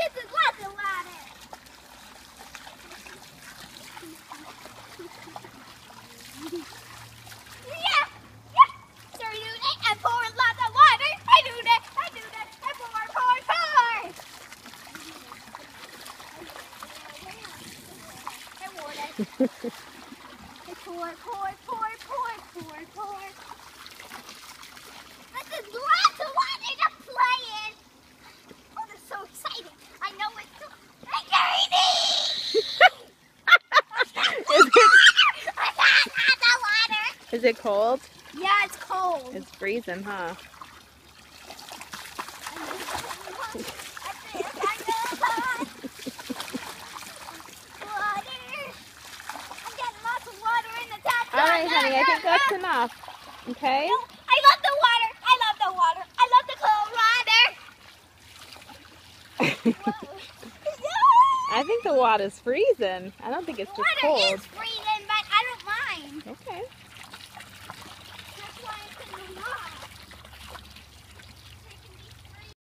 This is lots of water. Yeah. Sorry, dude. I poured lots of water. I do that. I pour. This is lots of water to play in. Oh, this is so exciting. I know it's so Is it cold? Yeah, it's cold. It's freezing, huh? All right, honey, I think that's enough. Okay? I love the water. I love the water. I love the cold water. I think the water's freezing. I don't think it's just Water cold. is freezing.